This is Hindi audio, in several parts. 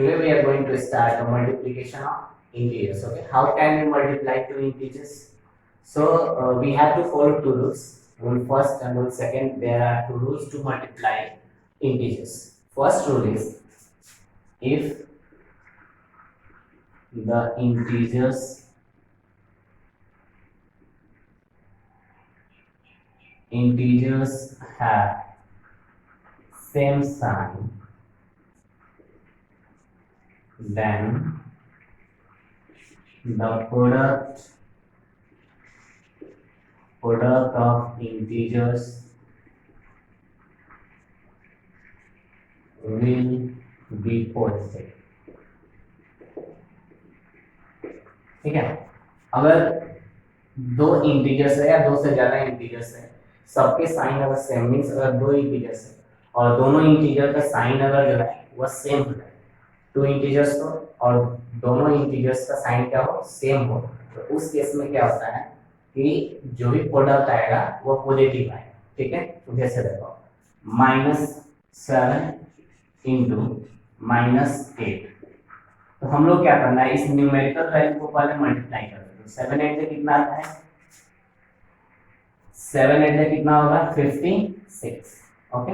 Today we are going to start a multiplication of integers. Okay, how can we multiply two integers? So we have to follow two rules. Rule first and rule second. There are two rules to multiply integers. First rule is if the integers have same sign, then the product of integers will be positive. ठीक है, अगर दो इंटीजर्स है या दो से ज्यादा इंटीजर्स है, सबके साइन अगर सेम मीन्स अगर दो इंटीजर्स है और दोनों इंटीजर का साइन अगर जो है वह सेम हो जाए, टू इंटीजर्स हो और दोनों इंटीजर्स का साइन क्या हो, सेम हो, तो उस केस में क्या होता है कि जो भी प्रोडक्ट आएगा वो पॉजिटिव आएगा. ठीक है, तो जैसे देखो -7 इंटू -8, तो हम लोग क्या करना है, इस न्यूमेरिकल वैल्यू को पहले मल्टीप्लाई कर दो. 7 8 से कितना आता है, 7 8 से कितना होगा 56. ओके,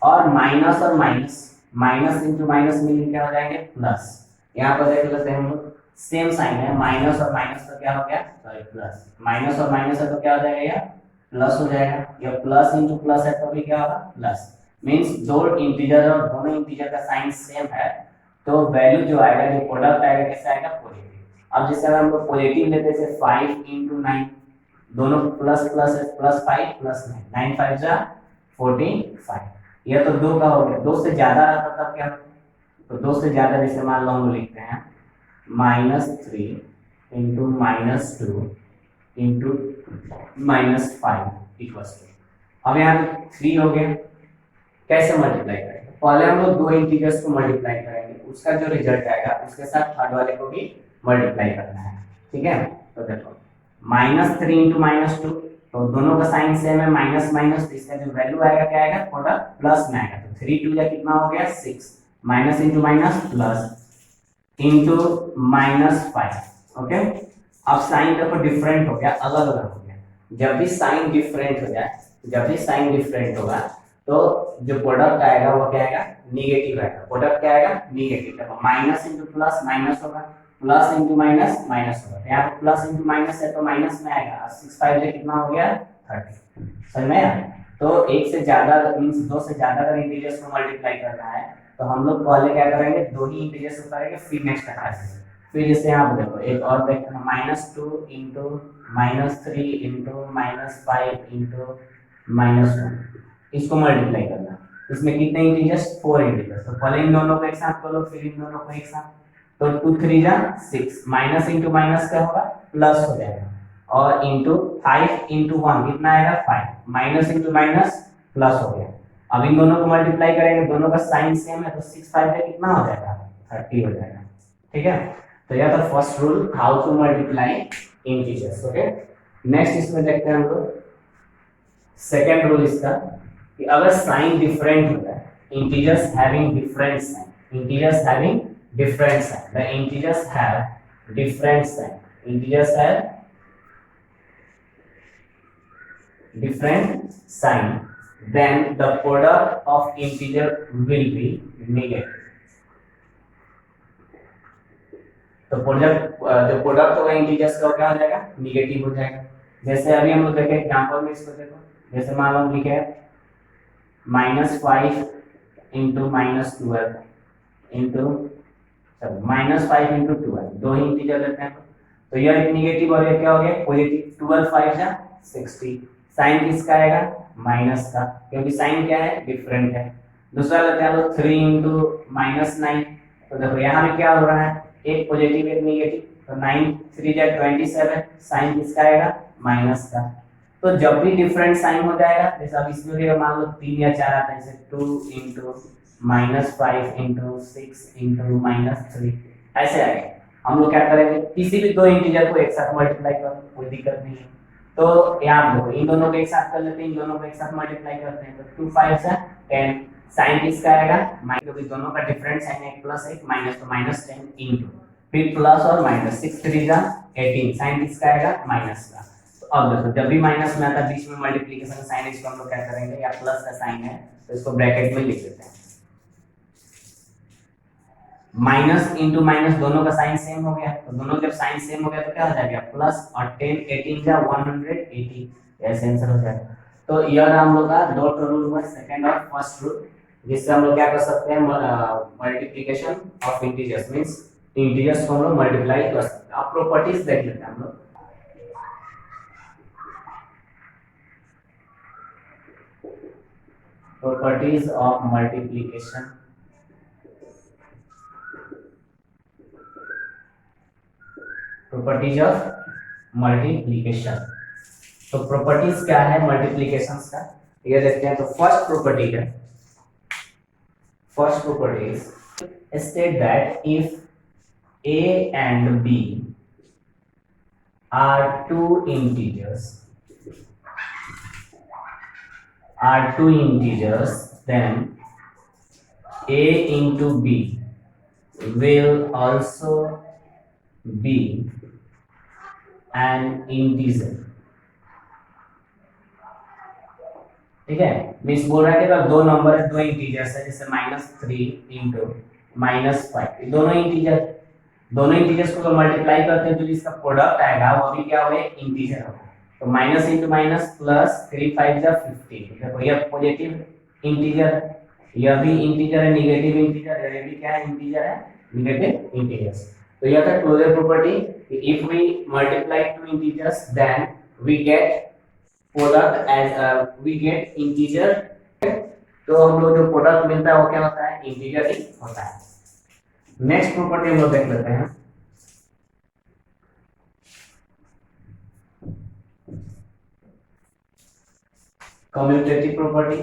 और माइनस और माइनस, माइनस इंटू माइनस मिलकर क्या हो जाएंगे प्लस. यहाँ पर देख लेते हैं हम लोग, सेम साइन है, माइनस और माइनस का क्या हो गया, सॉरी प्लस, माइनस और माइनस है तो क्या हो जाएगा, या प्लस हो जाएगा. या प्लस इंटू प्लस है तो भी क्या होगा प्लस. मीन्स दो इंटीजर और दोनों इंटीजर का साइन सेम है तो वैल्यू जो आएगा, जो प्रोडक्ट आएगा कैसे आएगा, पॉजिटिव. अब जैसे अगर हम लोग पॉजिटिव लेते हैं 5 इंटू 9, दोनों प्लस प्लस है, +5 + 9, 9 5 जा 45. यह तो दो का हो गया. दो से ज्यादा रहता तब क्या होता, तो दो से ज्यादा जैसे मान लो हम लिखते हैं -3 इंटू -2 इंटू -5 इक्वल्स टू. अब यहाँ 3 हो गया, कैसे मल्टीप्लाई करेंगे, पहले हम लोग दो इंटीजर्स को मल्टीप्लाई करेंगे, उसका जो रिजल्ट आएगा उसके साथ थर्ड वाले को भी मल्टीप्लाई करना है. ठीक है, तो देखो -3 इंटू -2, तो दोनों का साइन सेम है, माइनस माइनस, तो इसका जो वैल्यू आएगा क्या आएगा, प्रोडक्ट प्लस में आएगा. तो 3 2 या कितना हो गया 6, minus into minus plus into -5. Okay, अब साइन देखो डिफरेंट हो गया, अलग अलग हो गया. जब भी साइन डिफरेंट हो जाए, जब भी साइन डिफरेंट होगा तो जो प्रोडक्ट आएगा वो क्या आएगा, निगेटिव आएगा. प्रोडक्ट क्या आएगा, निगेटिव. देखो माइनस इंटू प्लस माइनस होगा, प्लस इंटू माइनस माइनस होगा. यहाँ पे प्लस इंटू माइनस है तो माइनस में आएगा. 6 5 से कितना हो गया 30. समझ में आया. तो एक से ज्यादा मींस दो से ज्यादा अगर इंटीजर्स को मल्टीप्लाई करना है तो हम लोग पहले क्या करेंगे, दो ही इंटीजर्स को करेंगे, फिर नेक्स्ट हटाएंगे. फिर जैसे यहाँ पे देखो एक और देखते हैं, -2 इंटू -3 इंटू -5 इंटू -1, इसको मल्टीप्लाई करना. इसमें कितने इंटीजर्स, 4 इंटीजर्स. तो पहले इन दोनों को एक साथ करो, फिर इन दोनों को एक साथ. तो 2 3 जा 6, माइनस इंटू माइनस क्या होगा, प्लस हो जाएगा. और इंटू 5 इंटू 1 कितना आएगा 5, माइनस इंटू माइनस प्लस हो गया. अब इन दोनों को मल्टीप्लाई करेंगे, दोनों का साइन सेम है तो 6 5 पे कितना हो जाएगा 30 हो जाएगा. ठीक है, तो यह था first rule, how to multiply integers. Okay, next इसमें देखते हैं हम लोग सेकेंड रूल इसका, कि अगर साइन डिफरेंट होता है, integers having different sign, integers having different sign, the integers have different sign, integers have different sign, then the product of integer will be negative. तो प्रोडक्ट जो प्रोडक्ट होगा इंटीजर्स का क्या हो जाएगा, निगेटिव हो जाएगा. जैसे अभी हम लोग देखें एग्जांपल में, इसको देखो, जैसे मान लो लिखे -5 इंटू -12 इंटू -5 इंटू 12, दो ही इंटीजर लेते हैं तो यह एक निगेटिव और ये क्या हो गया पॉजिटिव. 12 5 जा 60. साइन किसका आएगा, माइनस का, क्योंकि साइन क्या है, डिफरेंट है. दूसरा लेते हैं लोग 3 इंटू -9, तो देखो यहाँ पे क्या हो रहा है, एक पॉजिटिव एक निगेटिव, तो 9 3 जा 27, साइन किसका आएगा, माइनस का. तो जब भी डिफरेंट साइन हो जाएगा, जैसे अब इसमें भी मान लो 3 या 4 आता है, जैसे 2 इंटू -5 इंटू 6 इंटू -3, ऐसे आएगा. हम लोग क्या करेंगे, किसी भी दो इंटीजर को एक साथ मल्टीप्लाई करो, कोई दिक्कत नहीं है. तो यहाँ देखो इन दोनों को एक साथ कर लेते हैं, इन दोनों को एक साथ मल्टीप्लाई करते हैं, तो 2 5 10, साइन किसका आएगा माइनस, क्योंकि दोनों का डिफरेंट साइन है, प्लस एक माइनस, तो माइनस 10 इंटू फिर प्लस और माइनस 6 3 जा 18, साइन किसका आएगा माइनस का। तो अब देखो जब भी माइनस में आता है बीच में मल्टीप्लिकेशन का साइन, इसको हम लोग क्या करेंगे, या प्लस का साइन है तो इसको ब्रैकेट में लिख देते हैं। माइनस इंटू माइनस दोनों का साइन सेम हो गया, तो दोनों जब साइन सेम हो गया तो क्या हो जाएगा प्लस, और 10 18 जा 180, ऐसे आंसर हो जाएगा। तो यह हम लोग का दो रूल हुआ, सेकंड और फर्स्ट रूल, जिससे हम लोग क्या कर सकते हैं multiplication of integers, means integers को हम लोग मल्टीप्लाई कर सकते हैं। अब प्रॉपर्टीज देख लेते हैं हम लोग। Properties of multiplication, properties of multiplication. तो प्रॉपर्टीज क्या है मल्टीप्लिकेशंस का, ये देखते हैं। तो फर्स्ट प्रॉपर्टी है, first property is state that if a and b are two integers, then a into b will also be an integer। ठीक है, मीन्स बोल रहा है कि अगर दो नंबर है, दो इंटीजर्स है, जैसे -3 इंटू -5, दोनों इंटीजर, दोनों इंटीजर्स को मल्टीप्लाई करते हैं तो जिसका प्रोडक्ट आएगा वो भी क्या होगा इंटीजर होगा। तो माइनस इंटू माइनस प्लस 3 5 जा 15, देखो ये पॉजिटिव इंटीजर, यह भी इंटीजर है, नेगेटिव इंटीजर, ये भी क्या है इंटीजर है, नेगेटिव इंटीजर्स। तो यह था closure property, if we multiply two integers then we get product as we get integer. तो हम लोग जो प्रोडक्ट मिलता है वो क्या होता है इंटीजर ही होता है। नेक्स्ट प्रॉपर्टी हम लोग देख लेते हैं, commutative property.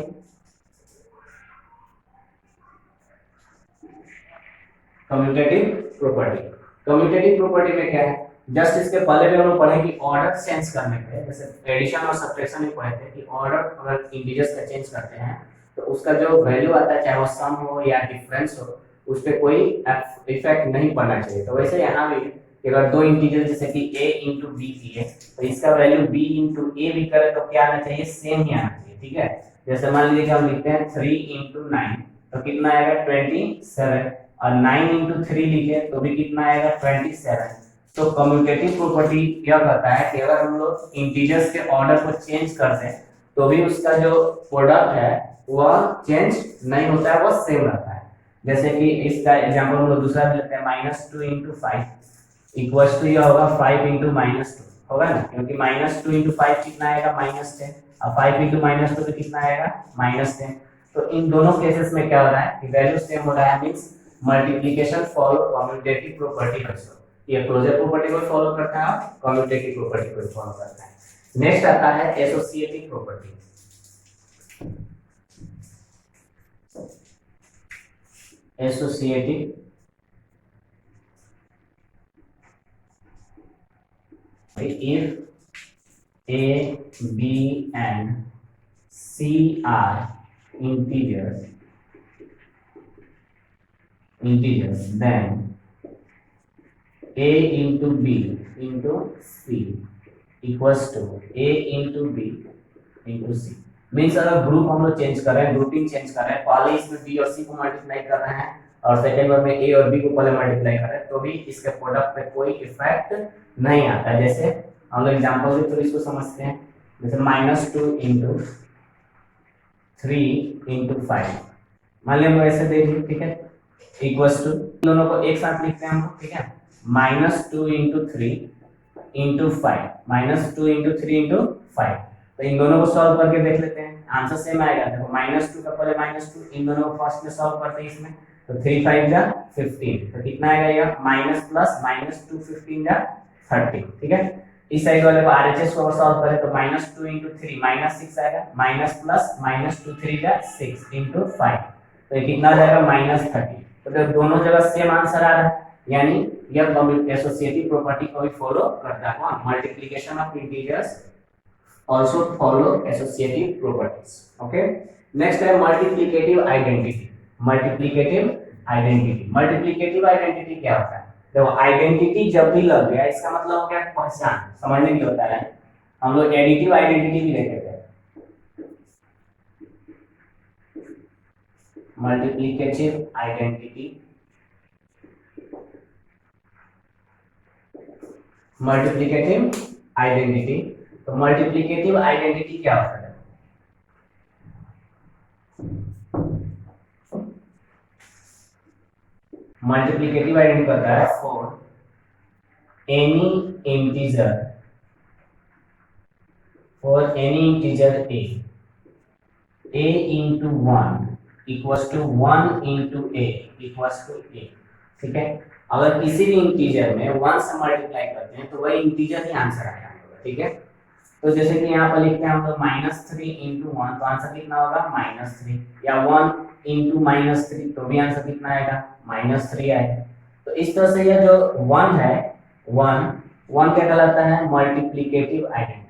Commutative property, commutative property में क्या है, जस्ट इसके पहले भी हम लोग पढ़े कि ऑर्डर चेंज करने पे, जैसे एडिशन और सब्ट्रैक्शन में पढ़े थे कि ऑर्डर अगर इंटीजर्स का चेंज करते हैं तो उसका जो वैल्यू आता है, चाहे वो सम हो या डिफरेंस हो, उस पर कोई इफेक्ट नहीं पड़ना चाहिए। तो वैसे यहाँ भी अगर दो इंटीजर जैसे कि a इंटू बी किए तो इसका वैल्यू b इंटू ए भी करे तो क्या आना चाहिए, सेम ही आना चाहिए। ठीक है, जैसे मान लीजिए कि हम लिखते हैं 3 इंटू 9 तो कितना आएगा 27, और 9 इंटू 3 लिखे तो भी कितना आएगा 27। तो कम्यूटेटिव प्रॉपर्टी क्या कहता है कि अगर हम लोग इंटीजर्स के ऑर्डर को चेंज कर दें तो भी उसका जो प्रोडक्ट है वह चेंज नहीं होता है, वह सेम रहता है। जैसे कि इसका एग्जांपल हम लोग दूसरा भी लेते हैं, -2 इंटू 5 इक्वल्स टू यह होगा 5 इंटू -2 होगा ना, क्योंकि -2 इंटू 5 कितना आएगा -10, और 5 इंटू -2 तो कितना आएगा -10। तो इन दोनों केसेस में क्या हो रहा है कि वैल्यू सेम हो रहा है, means multiplication follow commutative property also. ये क्लोजर प्रॉपर्टी को फॉलो करता है और कम्यूटेटिव प्रॉपर्टी को फॉलो करता है। नेक्स्ट आता है associative property. Associative if a b and c are integers then a into b into c equals to a into b into c। Means अगर ग्रुप हम लोग चेंज कर रहे हैं, ग्रुपिंग चेंज कर रहे हैं, पहले इसमें b और c को मल्टीप्लाई कर रहे हैं और सेकेंड वन में a और b को पहले मल्टीप्लाई कर रहे हैं, तो भी इसके प्रोडक्ट पे कोई इफेक्ट नहीं आता। जैसे हम लोग एग्जांपल भी तो इसको समझते हैं, जैसे -2 इंटू 3 इंटू 5, मान लिया हम लोग ऐसे देख लीजिए। ठीक है, इक्वल्स टू, दोनों को एक साथ लिखते हैं हम लोग। ठीक है, -2 इंटू 3 इंटू 5, -2 इंटू 3 इंटू 5। तो इन दोनों को सॉल्व करके देख लेते हैं, आंसर सेम आएगा। देखो -2 का पहले -2, इन दोनों को फर्स्ट में सॉल्व करते हैं इसमें, तो 3 5 जा 15, तो कितना आएगा ये माइनस प्लस -2 15 जा 30। ठीक है, इस साइड वाले को आरएचएस को सॉल्व करें तो -2 इंटू 3 -6 आएगा, माइनस प्लस -2 3 जा 6 इंटू 5, तो ये कितना आ जाएगा -30। तो दोनों जगह सेम आंसर आ रहा है, यानी यह एसोसिएटिव प्रॉपर्टी को भी फॉलो करता है। Multiplication of integers also follow associative properties। okay, next है multiplicative identity. Multiplicative identity, multiplicative identity क्या होता है? देखो आइडेंटिटी जब भी लग गया इसका मतलब हो गया पहचान, समझने की होता है। हम लोग एडिटिव आइडेंटिटी भी देखे थे। Multiplicative identity, multiplicative identity. तो मल्टीप्लिकेटिव आइडेंटिटी क्या होता है? मल्टीप्लिकेटिव आइडेंटिटी होता है for any integer, for any integer a into 1 equals to 1 into a equals to a। ठीक है, अगर किसी भी इंटीजर में 1 से मल्टीप्लाई करते हैं तो वही इंटीजर ही आंसर आएगा। ठीक है, तो जैसे कि यहाँ पर लिखते हैं हम लोग -3 into 1, तो आंसर कितना होगा -3, या 1 into -3 तो भी आंसर कितना आएगा -3 आएगा। तो इस तरह से यह जो 1 है, 1 क्या कहलाता है? Multiplicative identity.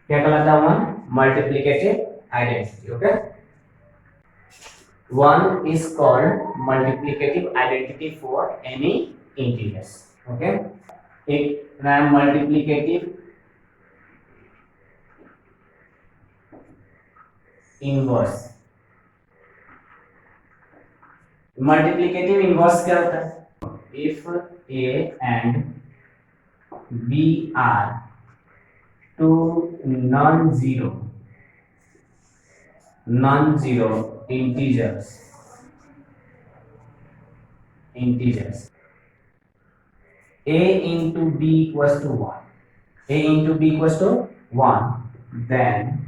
क्या कहलाता है? 1 multiplicative identity. Okay, 1 is called multiplicative identity for any integers। okay, एक multiplicative inverse। multiplicative inverse क्या होता है? if a and b are two non-zero integers, a into b equals to 1, a into b equals to 1, then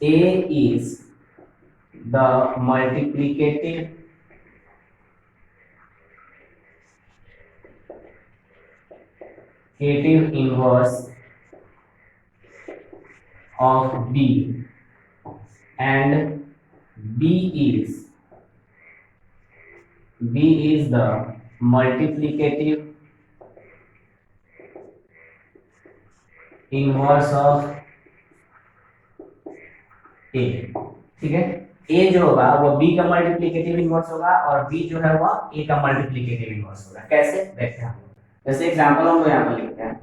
a is the multiplicative inverse of b, and b is the multiplicative inverse of a। ठीक है, a जो होगा वो b का मल्टीप्लिकेटिव इनवर्स होगा और b जो है वो a का मल्टीप्लिकेटिव इनवर्स होगा। कैसे देखते हैं? जैसे एग्जांपल हम लोग यहाँ पर लिखते हैं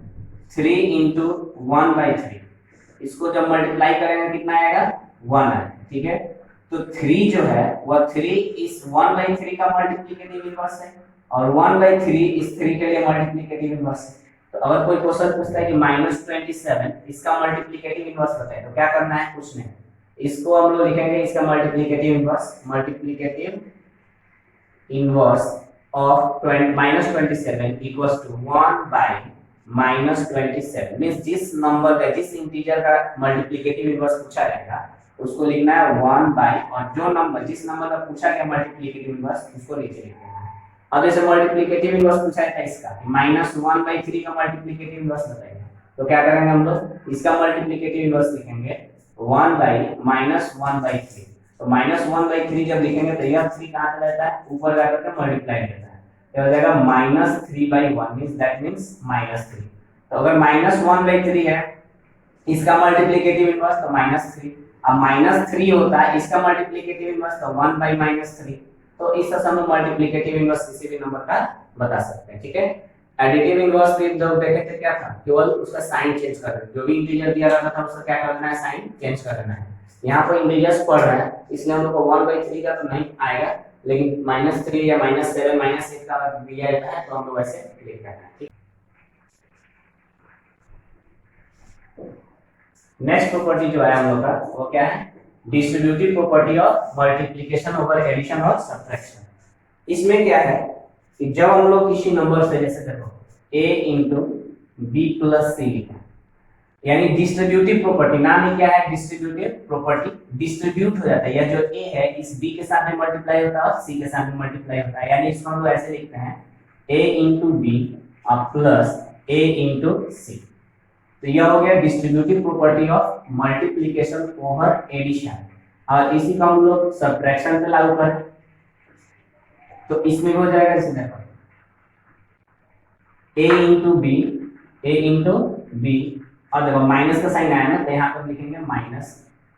3 into 1/3, इसको जब मल्टीप्लाई करेंगे कितना आएगा? 1 आएगा। ठीक है, तो 3 जो है वह 3 इस 1/3 का मल्टीप्लिकेटिव इनवर्स है और 1/3 इस 3 के लिए मल्टीप्लिकेटिव इनवर्स है। तो अगर कोई क्वेश्चन पूछता है कि -27 इसका मल्टीप्लिकेटिव इनवर्स बताइए, तो क्या करना है? कुछ नहीं, इसको हम लोग लिखेंगे इसका multiplicative inverse of -27 equals to 1/-27, means जिस नंबर का, जिस इंटीजर का मल्टीप्लिकेटिव इनवर्स पूछा जाएगा उसको लिखना है 1/, और जो नंबर, जिस नंबर का पूछा गया मल्टीप्लिकेटिव इनवर्स उसको नीचे लिखना है। अब जैसे मल्टीप्लिकेटिव इनवर्स पूछा है इसका -1/3 का मल्टीप्लिकेटिव इनवर्स बताइए, तो क्या करेंगे हम लोग? इसका मल्टीप्लिकेटिव इनवर्स लिखेंगे 1/-1/3। तो -1/3 जब लिखेंगे तो यह 3 कहां पे रहता है? ऊपर जाकर के मल्टीप्लाई रहता है, तो हो जाएगा -3/1, मींस दैट मींस -3। तो अगर -1/3 है इसका मल्टीप्लिकेटिव इनवर्स तो -3, अब -3 होता है इसका मल्टीप्लिकेटिव इनवर्स तो 1/-3। तो इस तरह से हम मल्टीप्लिकेटिव इनवर्स किसी भी नंबर का बता सकते हैं। ठीक है, एडिटिव इनवर्स भी जब देखे थे क्या था? केवल उसका साइन चेंज कर देना, जो भी इंटीजर दिया रहता था उसका क्या करना है? साइन चेंज कर देना है। यहाँ पर इंटीजर्स पढ़ रहे हैं इसलिए हम लोग को 1/3 का तो नहीं आएगा, लेकिन -3 या -7 -8 का दिया रहता है तो हम लोग ऐसे लिख देना है। नेक्स्ट प्रॉपर्टी जो है हम लोग का वो क्या है? Distributive property of multiplication over addition और सब्ट्रैक्शन। इसमें क्या है कि जब हम लोग किसी नंबर से, जैसे देखो a into b plus c, यानी डिस्ट्रीब्यूटिव प्रॉपर्टी, नाम ही क्या है? Distributive property. डिस्ट्रीब्यूट हो जाता है, या जो a है इस b के साथ में मल्टीप्लाई होता है और c के साथ में मल्टीप्लाई होता है, यानी इसको हम लोग ऐसे लिखते हैं a into b plus a into c। तो यह हो गया distributive property of multiplication over addition, और इसी को हम लोग सब्ट्रैक्शन पे लागू करें। तो इसमें हो जाएगा, इसे देखो a into B, A into B, और देखो माइनस का साइन आया ना, तो यहाँ पर लिखेंगे माइनस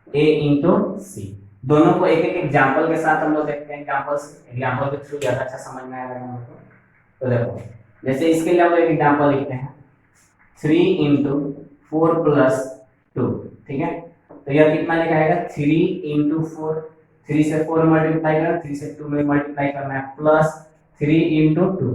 a इंटू सी। दोनों को एक एक एग्जाम्पल के साथ हम लोग देखते हैं, एग्जाम्पल के थ्रू ज्यादा अच्छा समझ में आएगा हम लोग को। तो देखो जैसे इसके लिए हम लोग एक एग्जाम्पल लिखते हैं, 3 इंटू 4 प्लस 2, ठीक है। तो यह कितना लिखाएगा, 3 इंटू 4, 3 से 4 मल्टीप्लाई करना, 3 से 2 में मल्टीप्लाई करना है, प्लस 3 इंटू 2।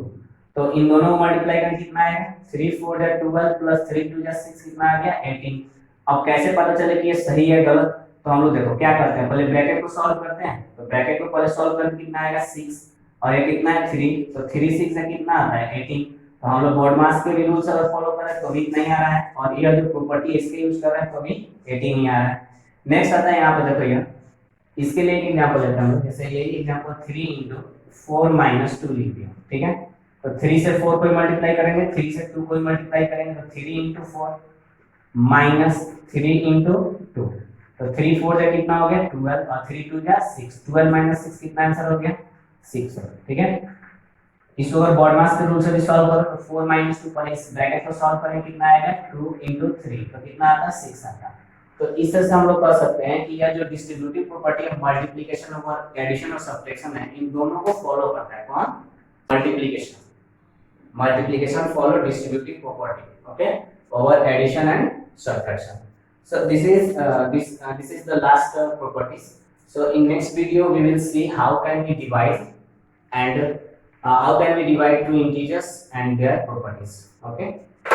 तो इन दोनों को मल्टीप्लाई करके कितना आएगा, 3 4 जा 12 प्लस 3 2 जा 6, कितना आ गया 18। अब कैसे पता चले कि ये सही है गलत, तो हम लोग देखो क्या करते हैं, पहले ब्रैकेट को सॉल्व करते हैं। तो ब्रैकेट को पहले सॉल्व करके कितना आएगा 6, और ये कितना है 3, तो 3 6 से कितना आता है 18। तो हम लोग बोर्ड मास के भी रूल्स अगर फॉलो करें तो भी इतना ही आ रहा है, और ये जो प्रॉपर्टी इसके यूज कर रहे हैं तो भी 18 ही आ रहा है। नेक्स्ट आता है यहाँ पे, देखो ये इसके लिए एक एग्जांपल लेते हैं हम लोग, जैसे यही एग्जांपल 3 इंटू 4 माइनस 2 लिख दिया, ठीक है। तो 3 से 4 को मल्टीप्लाई करेंगे, 3 से 2 को मल्टीप्लाई करेंगे, तो 3 इंटू 4 माइनस 3 इंटू 2, तो 3 4 जा कितना हो गया 12, और 3 2 जा 6, 12 माइनस 6 कितना आंसर हो गया 6, ठीक है। इसको अगर बॉड मास के रूल से भी सॉल्व करो तो 4 माइनस 2 पर इस ब्रैकेट को सॉल्व करें कितना आएगा 2 इंटू 3, तो कितना आता है 6 आता है। तो इस तरह से हम लोग कह सकते हैं कि यह जो डिस्ट्रीब्यूटिव प्रॉपर्टी है मल्टीप्लिकेशन और एडिशन और सब्ट्रैक्शन है, इन दोनों को फॉलो करता है। कौन, multiplication follow distributive property, okay, over addition and subtraction. So this is the last properties. So in next video we will see how can we divide and how can we divide two integers and their properties, okay.